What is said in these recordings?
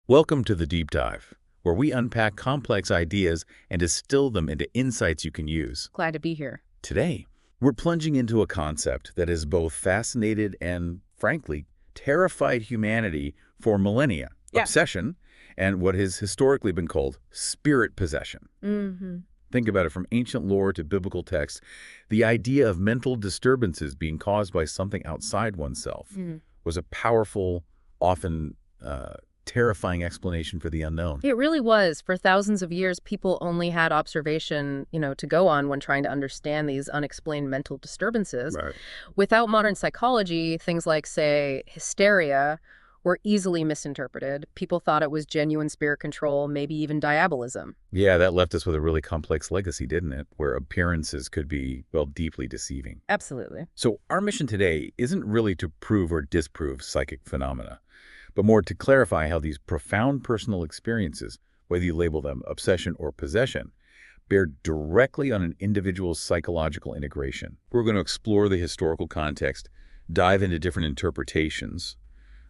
Welcome to the Deep Dive, where we unpack complex ideas and distill them into insights you can use. Glad to be here. Today, we're plunging into a concept that has both fascinated and, frankly, terrified humanity for millennia. Yeah. Obsession, and what has historically been called spirit possession. Think about it, from ancient lore to biblical texts, the idea of mental disturbances being caused by something outside oneself was a powerful, often terrifying explanation for the unknown. It really was. For thousands of years, people only had observation, to go on when trying to understand these unexplained mental disturbances. Right. Without modern psychology, things like, say, hysteria were easily misinterpreted. People thought it was genuine spirit control, maybe even diabolism. Yeah, that left us with a really complex legacy, didn't it? Where appearances could be, well, deeply deceiving. Absolutely. So our mission today isn't really to prove or disprove psychic phenomena, but more to clarify how these profound personal experiences, whether you label them obsession or possession, bear directly on an individual's psychological integration. We're going to explore the historical context, dive into different interpretations,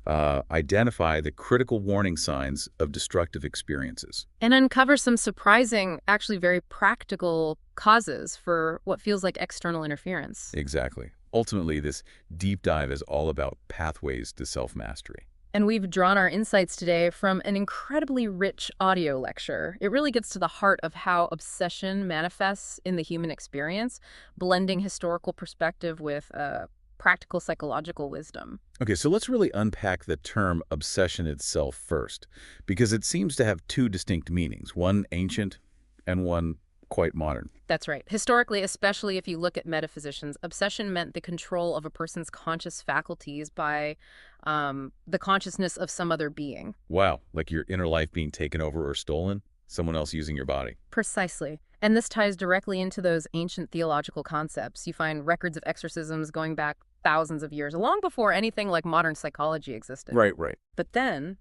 identify the critical warning signs of destructive experiences. And uncover some surprising, actually very practical causes for what feels like external interference. Exactly. Ultimately, this deep dive is all about pathways to self-mastery. And we've drawn our insights today from an incredibly rich audio lecture. It really gets to the heart of how obsession manifests in the human experience, blending historical perspective with practical psychological wisdom. Okay, so let's really unpack the term obsession itself first, because it seems to have two distinct meanings, one ancient and one quite modern. That's right. Historically, especially if you look at metaphysicians, obsession meant the control of a person's conscious faculties by the consciousness of some other being. Wow, like your inner life being taken over or stolen, someone else using your body. Precisely. And this ties directly into those ancient theological concepts. You find records of exorcisms going back thousands of years, long before anything like modern psychology existed. Right. But then,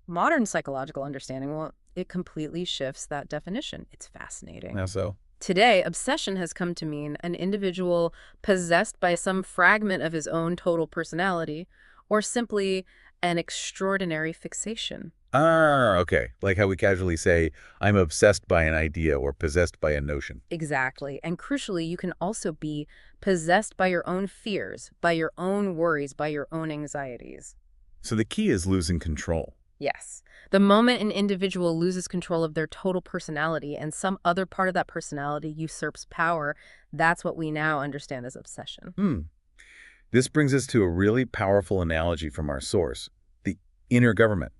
modern psychological understanding, well, it completely shifts that definition. It's fascinating. How so? Today, obsession has come to mean an individual possessed by some fragment of his own total personality, or simply an extraordinary fixation. Okay. Like how we casually say, I'm obsessed by an idea or possessed by a notion. Exactly. And crucially, you can also be possessed by your own fears, by your own worries, by your own anxieties. So the key is losing control. Yes. The moment an individual loses control of their total personality and some other part of that personality usurps power, that's what we now understand as obsession. This brings us to a really powerful analogy from our source, the inner government.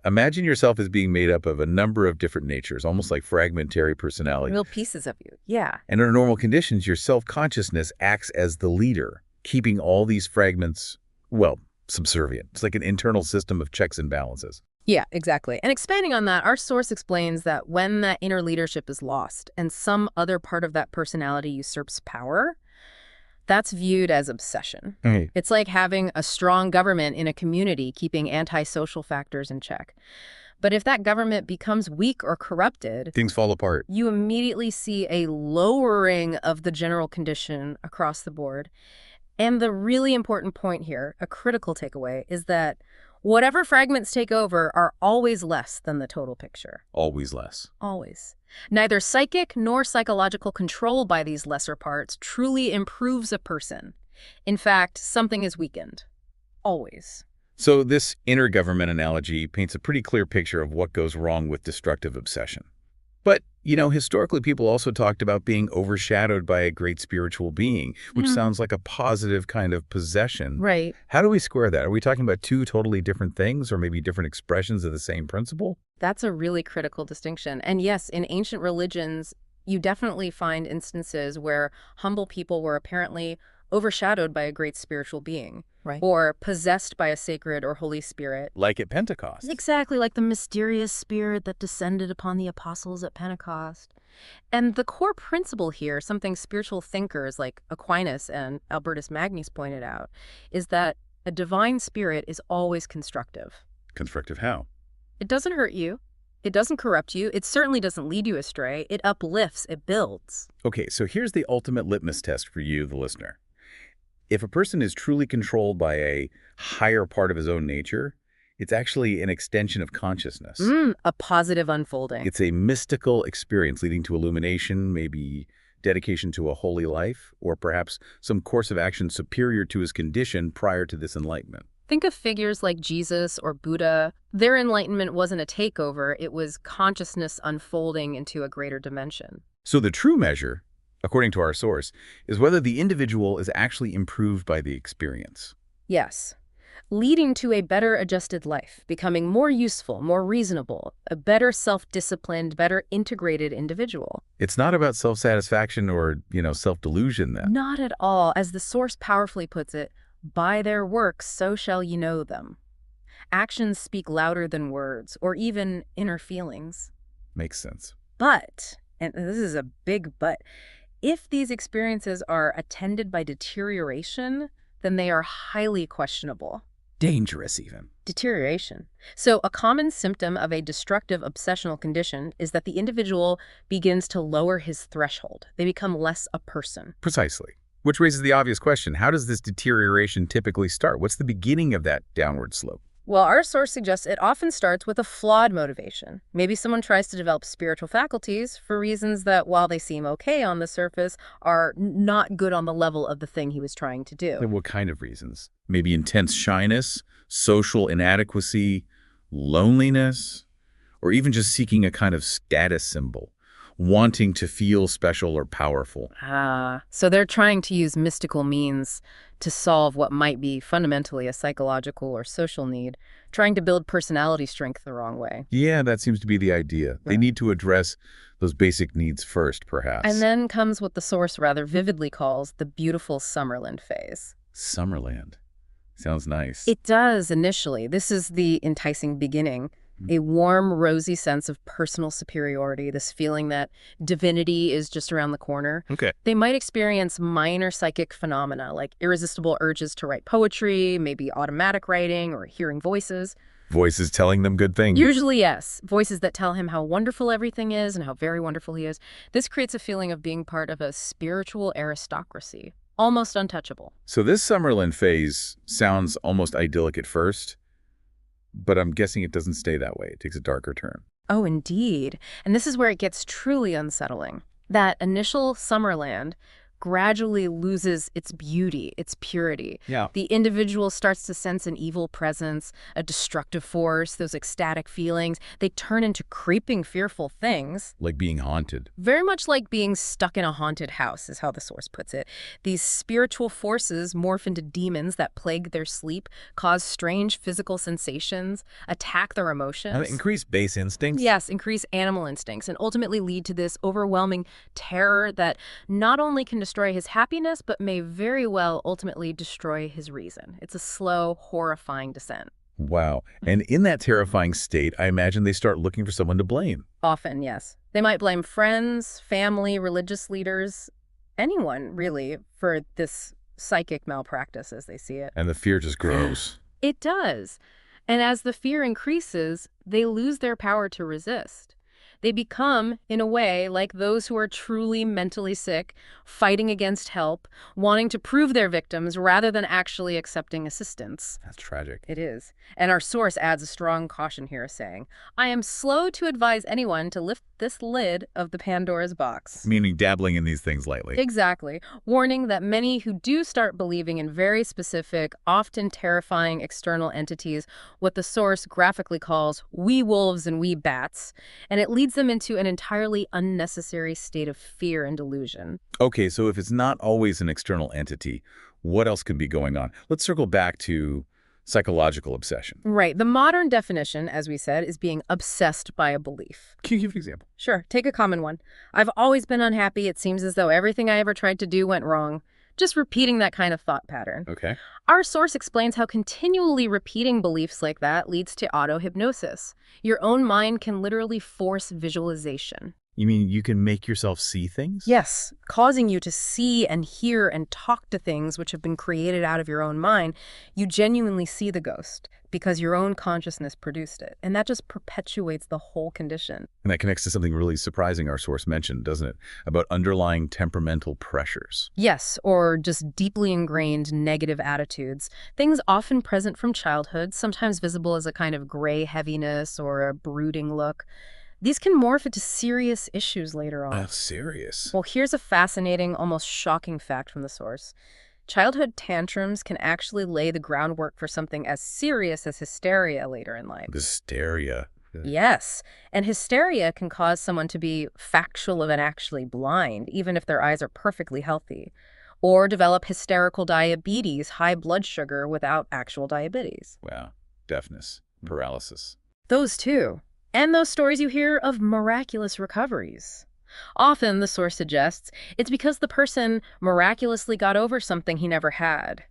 Imagine yourself as being made up of a number of different natures, almost like fragmentary personality. Real pieces of you. Yeah. And under normal conditions, your self-consciousness acts as the leader, keeping all these fragments, well, subservient. It's like an internal system of checks and balances. Yeah, exactly. And expanding on that, our source explains that when that inner leadership is lost and some other part of that personality usurps power, that's viewed as obsession. It's like having a strong government in a community keeping antisocial factors in check. But if that government becomes weak or corrupted, Things fall apart. you immediately see a lowering of the general condition across the board. And the really important point here, a critical takeaway, is that whatever fragments take over are always less than the total picture. Always less. Always. Neither psychic nor psychological control by these lesser parts truly improves a person. In fact, something is weakened. Always. So this inner government analogy paints a pretty clear picture of what goes wrong with destructive obsession. But, historically people also talked about being overshadowed by a great spiritual being, which sounds like a positive kind of possession. Right. How do we square that? Are we talking about two totally different things or maybe different expressions of the same principle? That's a really critical distinction. And yes, in ancient religions, you definitely find instances where humble people were apparently overshadowed by a great spiritual being. Right. Or possessed by a sacred or Holy Spirit. Like at Pentecost. Exactly, like the mysterious spirit that descended upon the apostles at Pentecost. And the core principle here, something spiritual thinkers like Aquinas and Albertus Magnus pointed out, is that a divine spirit is always constructive. Constructive how? It doesn't hurt you. It doesn't corrupt you. It certainly doesn't lead you astray. It uplifts. It builds. Okay, so here's the ultimate litmus test for you, the listener. If a person is truly controlled by a higher part of his own nature, It's actually an extension of consciousness. A positive unfolding. It's a mystical experience leading to illumination, maybe dedication to a holy life, or perhaps some course of action superior to his condition prior to this enlightenment. Think of figures like Jesus or Buddha. Their enlightenment wasn't a takeover, it was consciousness unfolding into a greater dimension. So the true measure, according to our source, is whether the individual is actually improved by the experience. Yes. Leading to a better adjusted life, becoming more useful, more reasonable, a better self-disciplined, better integrated individual. It's not about self-satisfaction or, self-delusion then. Not at all. As the source powerfully puts it, by their works so shall you know them. Actions speak louder than words, or even inner feelings. Makes sense. But, and this is a big but, if these experiences are attended by deterioration, then they are highly questionable. Dangerous even. Deterioration. So a common symptom of a destructive obsessional condition is that the individual begins to lower his threshold. They become less a person. Precisely. Which raises the obvious question, how does this deterioration typically start? What's the beginning of that downward slope? Well, our source suggests it often starts with a flawed motivation. Maybe someone tries to develop spiritual faculties for reasons that, while they seem okay on the surface, are not good on the level of the thing he was trying to do. What kind of reasons? Maybe intense shyness, social inadequacy, loneliness, or even just seeking a kind of status symbol, wanting to feel special or powerful. So they're trying to use mystical means to solve what might be fundamentally a psychological or social need, trying to build personality strength the wrong way. Yeah, that seems to be the idea. They need to address those basic needs first, perhaps. And then comes what the source rather vividly calls the beautiful Summerland phase. Summerland. Sounds nice. It does initially. This is the enticing beginning. A warm, rosy sense of personal superiority, this feeling that divinity is just around the corner. Okay. They might experience minor psychic phenomena like irresistible urges to write poetry, maybe automatic writing or hearing voices. Voices telling them good things. Usually, yes. Voices that tell him how wonderful everything is and how very wonderful he is. This creates a feeling of being part of a spiritual aristocracy, almost untouchable. So this Summerland phase sounds almost idyllic at first, but I'm guessing it doesn't stay that way. It takes a darker turn. Oh, indeed. And this is where it gets truly unsettling. That initial Summerland gradually loses its beauty, its purity. Yeah. The individual starts to sense an evil presence, a destructive force, those ecstatic feelings. They turn into creeping, fearful things. Like being haunted. Very much like being stuck in a haunted house, is how the source puts it. These spiritual forces morph into demons that plague their sleep, cause strange physical sensations, attack their emotions. Increase base instincts? Yes, increase animal instincts, and ultimately lead to this overwhelming terror that not only can destroy his happiness, but may very well ultimately destroy his reason. It's a slow, horrifying descent. Wow. And in that terrifying state, I imagine they start looking for someone to blame. Often, yes. They might blame friends, family, religious leaders, anyone, really, for this psychic malpractice as they see it. And the fear just grows. It does. And as the fear increases, they lose their power to resist. They become, in a way, like those who are truly mentally sick, fighting against help, wanting to prove their victims rather than actually accepting assistance. That's tragic. It is. And our source adds a strong caution here, saying, I am slow to advise anyone to lift this lid of the Pandora's box. Meaning dabbling in these things lightly. Exactly. Warning that many who do start believing in very specific, often terrifying external entities, what the source graphically calls wee wolves and wee bats, and it leads them into an entirely unnecessary state of fear and delusion. Okay, so if it's not always an external entity, what else could be going on? Let's circle back to psychological obsession. Right. The modern definition, as we said, is being obsessed by a belief. Can you give an example? Sure. Take a common one. I've always been unhappy. It seems as though everything I ever tried to do went wrong. Just repeating that kind of thought pattern. Okay. Our source explains how continually repeating beliefs like that leads to auto-hypnosis. Your own mind can literally force visualization. You mean you can make yourself see things? Yes, causing you to see and hear and talk to things which have been created out of your own mind. You genuinely see the ghost because your own consciousness produced it. And that just perpetuates the whole condition. And that connects to something really surprising our source mentioned, doesn't it? About underlying temperamental pressures. Yes, or just deeply ingrained negative attitudes. Things often present from childhood, sometimes visible as a kind of gray heaviness or a brooding look. These can morph into serious issues later on. Serious? Well, here's a fascinating, almost shocking fact from the source. Childhood tantrums can actually lay the groundwork for something as serious as hysteria later in life. Hysteria. Yes, and hysteria can cause someone to be factual and actually blind, even if their eyes are perfectly healthy, or develop hysterical diabetes, high blood sugar without actual diabetes. Wow. Deafness. Paralysis. Those too. And those stories you hear of miraculous recoveries. Often, the source suggests, it's because the person miraculously got over something he never had.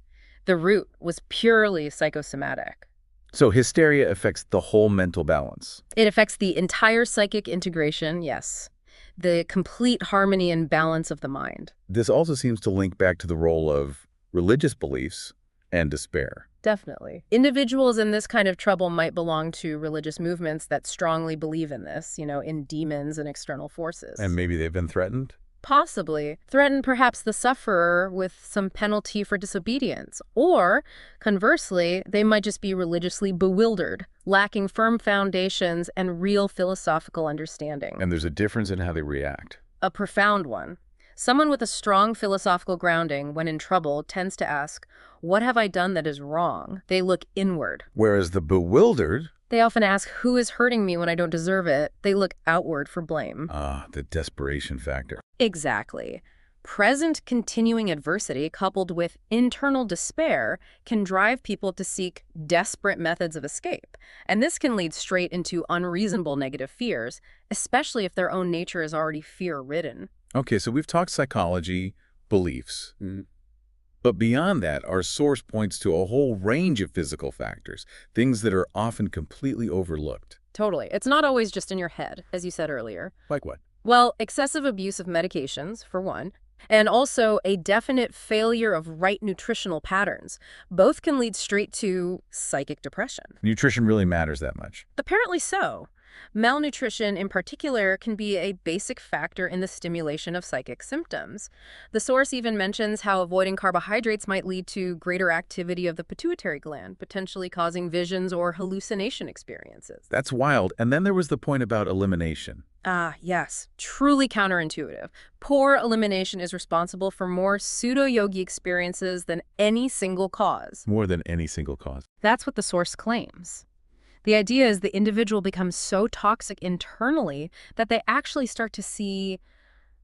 The root was purely psychosomatic. So hysteria affects the whole mental balance. It affects the entire psychic integration, yes. The complete harmony and balance of the mind. This also seems to link back to the role of religious beliefs and despair. Definitely. Individuals in this kind of trouble might belong to religious movements that strongly believe in this, in demons and external forces. And maybe they've been threatened? Possibly. Threaten perhaps the sufferer with some penalty for disobedience. Or, conversely, they might just be religiously bewildered, lacking firm foundations and real philosophical understanding. And there's a difference in how they react. A profound one. Someone with a strong philosophical grounding, when in trouble, tends to ask, "What have I done that is wrong?" They look inward. Whereas the bewildered... They often ask, "Who is hurting me when I don't deserve it?" They look outward for blame. The desperation factor. Exactly. Present continuing adversity coupled with internal despair can drive people to seek desperate methods of escape. And this can lead straight into unreasonable negative fears, especially if their own nature is already fear-ridden. Okay, so we've talked psychology, beliefs. But beyond that, our source points to a whole range of physical factors, things that are often completely overlooked. Totally. It's not always just in your head, as you said earlier. Like what? Well, excessive abuse of medications, for one, and also a definite failure of right nutritional patterns. Both can lead straight to psychic depression. Nutrition really matters that much. Apparently so. Malnutrition, in particular, can be a basic factor in the stimulation of psychic symptoms. The source even mentions how avoiding carbohydrates might lead to greater activity of the pituitary gland, potentially causing visions or hallucination experiences. That's wild. And then there was the point about elimination. Ah, yes. Truly counterintuitive. Poor elimination is responsible for more pseudo-yogi experiences than any single cause. More than any single cause. That's what the source claims. The idea is the individual becomes so toxic internally that they actually start to see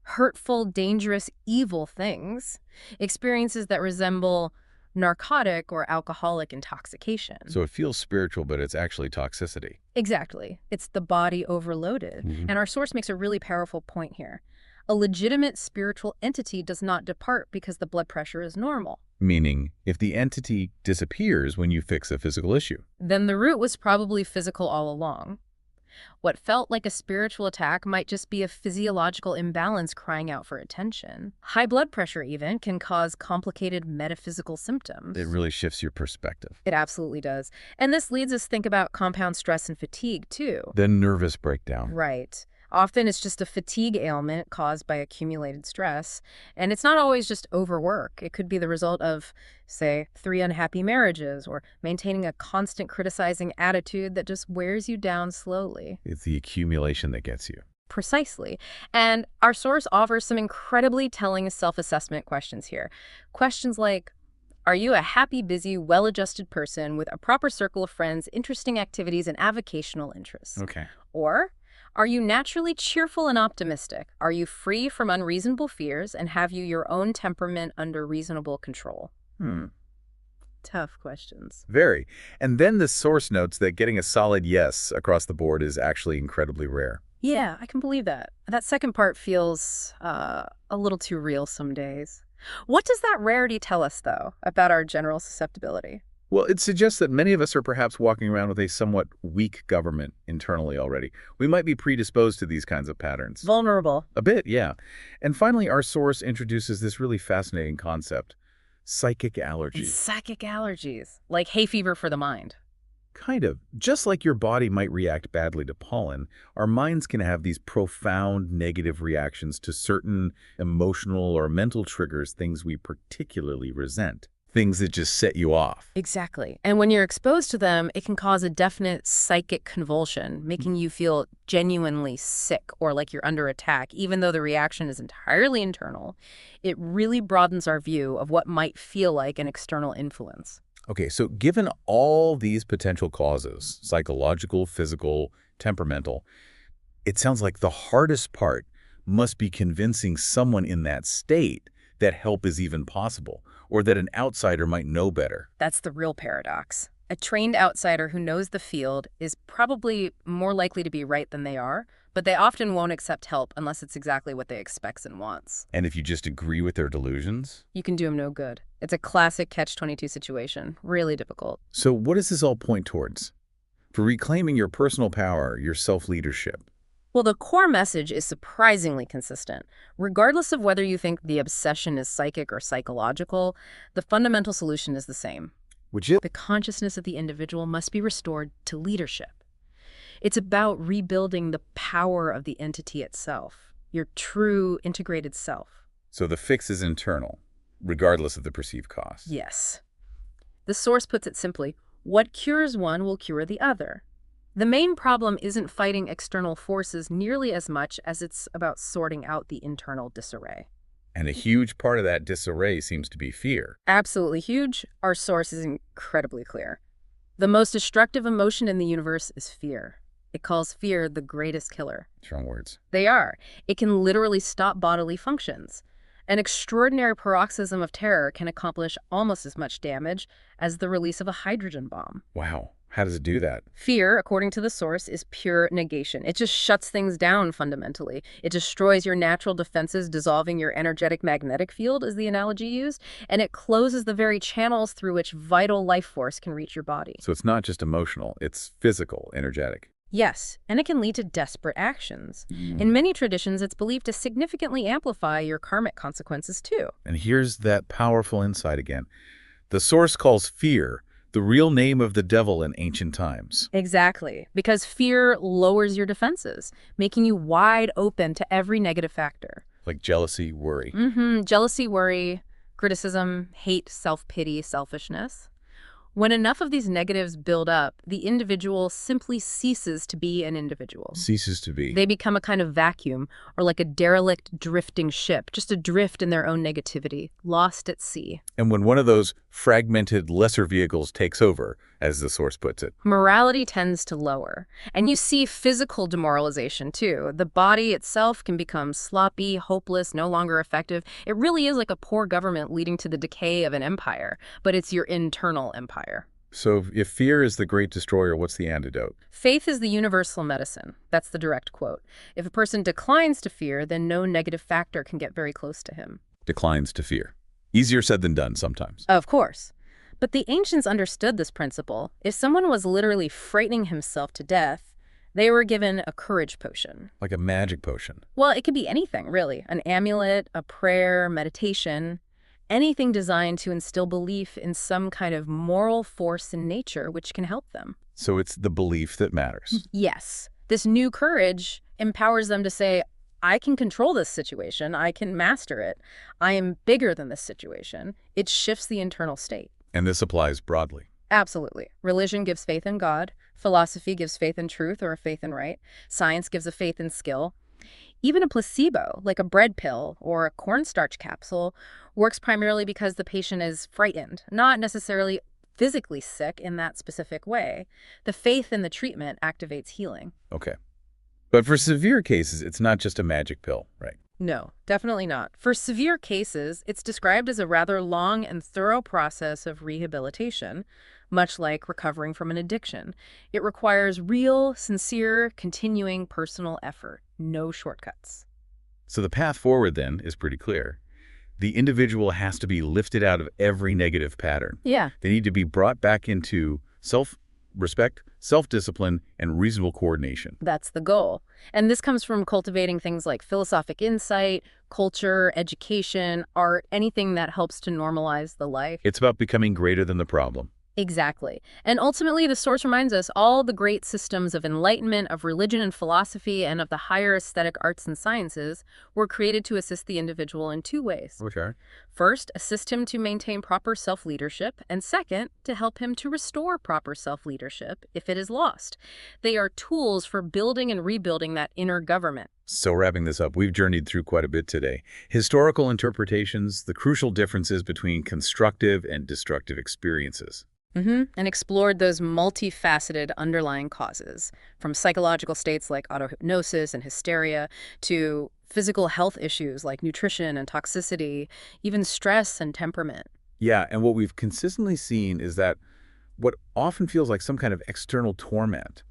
hurtful, dangerous, evil things, experiences that resemble narcotic or alcoholic intoxication. So it feels spiritual, but it's actually toxicity. Exactly. It's the body overloaded. And our source makes a really powerful point here. A legitimate spiritual entity does not depart because the blood pressure is normal. Meaning, if the entity disappears when you fix a physical issue, then the root was probably physical all along. What felt like a spiritual attack might just be a physiological imbalance crying out for attention. High blood pressure even can cause complicated metaphysical symptoms. it really shifts your perspective. It absolutely does. And this leads us to think about compound stress and fatigue, too. Then nervous breakdown. Right. Often it's just a fatigue ailment caused by accumulated stress. And it's not always just overwork. It could be the result of, say, 3 unhappy marriages or maintaining a constant criticizing attitude that just wears you down slowly. It's the accumulation that gets you. Precisely. And our source offers some incredibly telling self-assessment questions here. Questions like, are you a happy, busy, well-adjusted person with a proper circle of friends, interesting activities, and avocational interests? Okay. Or, are you naturally cheerful and optimistic? Are you free from unreasonable fears, and have you your own temperament under reasonable control? Tough questions. Very. And then the source notes that getting a solid yes across the board is actually incredibly rare. Yeah, I can believe that. That second part feels a little too real some days. What does that rarity tell us, though, about our general susceptibility? Well, it suggests that many of us are perhaps walking around with a somewhat weak government internally already. We might be predisposed to these kinds of patterns. Vulnerable. A bit, yeah. And finally, our source introduces this really fascinating concept, psychic allergies. Psychic allergies, like hay fever for the mind. Kind of. Just like your body might react badly to pollen, our minds can have these profound negative reactions to certain emotional or mental triggers, things we particularly resent. Things that just set you off. Exactly. And when you're exposed to them, it can cause a definite psychic convulsion, making you feel genuinely sick or like you're under attack, even though the reaction is entirely internal. It really broadens our view of what might feel like an external influence. Okay, so given all these potential causes, psychological, physical, temperamental, it sounds like the hardest part must be convincing someone in that state that help is even possible, or that an outsider might know better. That's the real paradox. A trained outsider who knows the field is probably more likely to be right than they are, but they often won't accept help unless it's exactly what they expect and wants. And if you just agree with their delusions? You can do them no good. It's a classic catch-22 situation, really difficult. So what does this all point towards? For reclaiming your personal power, your self-leadership? Well, the core message is surprisingly consistent. Regardless of whether you think the obsession is psychic or psychological, the fundamental solution is the same. Which is? The consciousness of the individual must be restored to leadership. It's about rebuilding the power of the entity itself, your true integrated self. So the fix is internal, regardless of the perceived cost. Yes. The source puts it simply, what cures one will cure the other. The main problem isn't fighting external forces nearly as much as it's about sorting out the internal disarray. And a huge part of that disarray seems to be fear. Absolutely huge. Our source is incredibly clear. The most destructive emotion in the universe is fear. It calls fear the greatest killer. Strong words. They are. It can literally stop bodily functions. An extraordinary paroxysm of terror can accomplish almost as much damage as the release of a hydrogen bomb. Wow. How does it do that? Fear, according to the source, is pure negation. It just shuts things down fundamentally. It destroys your natural defenses, dissolving your energetic magnetic field, is the analogy used, and it closes the very channels through which vital life force can reach your body. So it's not just emotional, it's physical, energetic. Yes, and it can lead to desperate actions. In many traditions, it's believed to significantly amplify your karmic consequences too. And here's that powerful insight again. The source calls fear the real name of the devil in ancient times. Exactly, because fear lowers your defenses, making you wide open to every negative factor. Like jealousy, worry. Jealousy, worry, criticism, hate, self-pity, selfishness. When enough of these negatives build up, the individual simply ceases to be an individual. Ceases to be. They become a kind of vacuum, or like a derelict drifting ship, just adrift in their own negativity, lost at sea. And when one of those fragmented lesser vehicles takes over, as the source puts it, morality tends to lower. And you see physical demoralization too. The body itself can become sloppy, hopeless, no longer effective. It really is like a poor government leading to the decay of an empire, but it's your internal empire. So if fear is the great destroyer, what's the antidote? Faith is the universal medicine. That's the direct quote. If a person declines to fear, then no negative factor can get very close to him. Declines to fear. Easier said than done sometimes. Of course. But the ancients understood this principle. If someone was literally frightening himself to death, they were given a courage potion. Like a magic potion. Well, it could be anything, really. An amulet, a prayer, meditation, anything designed to instill belief in some kind of moral force in nature which can help them. So it's the belief that matters. Yes. This new courage empowers them to say, I can control this situation. I can master it. I am bigger than this situation. It shifts the internal state. And this applies broadly. Absolutely. Religion gives faith in God. Philosophy gives faith in truth or a faith in right. Science gives a faith in skill. Even a placebo, like a bread pill or a cornstarch capsule, works primarily because the patient is frightened, not necessarily physically sick in that specific way. The faith in the treatment activates healing. Okay. But for severe cases, it's not just a magic pill, right? No, definitely not. For severe cases, it's described as a rather long and thorough process of rehabilitation, much like recovering from an addiction. It requires real, sincere, continuing personal effort. No shortcuts. So the path forward, then, is pretty clear. The individual has to be lifted out of every negative pattern. Yeah. They need to be brought back into self-respect, self-discipline, and reasonable coordination. That's the goal. And this comes from cultivating things like philosophic insight, culture, education, art, anything that helps to normalize the life. It's about becoming greater than the problem. Exactly. And ultimately, the source reminds us all the great systems of enlightenment, of religion and philosophy, and of the higher aesthetic arts and sciences were created to assist the individual in two ways. Which are? First, assist him to maintain proper self-leadership, and second, to help him to restore proper self-leadership if it is lost. They are tools for building and rebuilding that inner government. So wrapping this up, we've journeyed through quite a bit today. Historical interpretations, the crucial differences between constructive and destructive experiences. And explored those multifaceted underlying causes, from psychological states like auto-hypnosis and hysteria to physical health issues like nutrition and toxicity, even stress and temperament. Yeah, and what we've consistently seen is that what often feels like some kind of external torment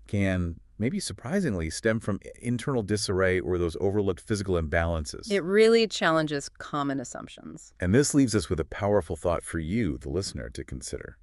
can maybe surprisingly stem from internal disarray or those overlooked physical imbalances. It really challenges common assumptions. And this leaves us with a powerful thought for you, the listener, to consider.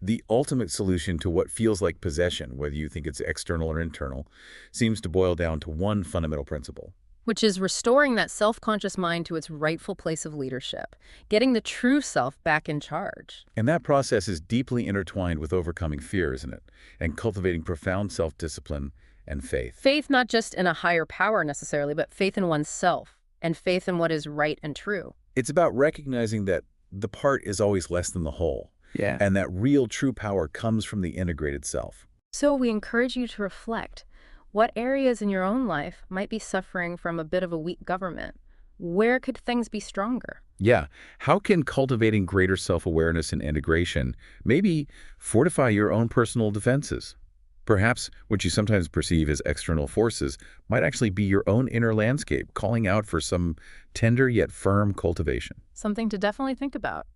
The ultimate solution to what feels like possession, whether you think it's external or internal, seems to boil down to one fundamental principle. Which is restoring that self-conscious mind to its rightful place of leadership, getting the true self back in charge. And that process is deeply intertwined with overcoming fear, isn't it? And cultivating profound self-discipline and faith. Faith not just in a higher power necessarily, but faith in oneself and faith in what is right and true. It's about recognizing that the part is always less than the whole. Yeah. And that real true power comes from the integrated self. So we encourage you to reflect. What areas in your own life might be suffering from a bit of a weak government? Where could things be stronger? Yeah. How can cultivating greater self-awareness and integration maybe fortify your own personal defenses? Perhaps what you sometimes perceive as external forces might actually be your own inner landscape calling out for some tender yet firm cultivation. Something to definitely think about.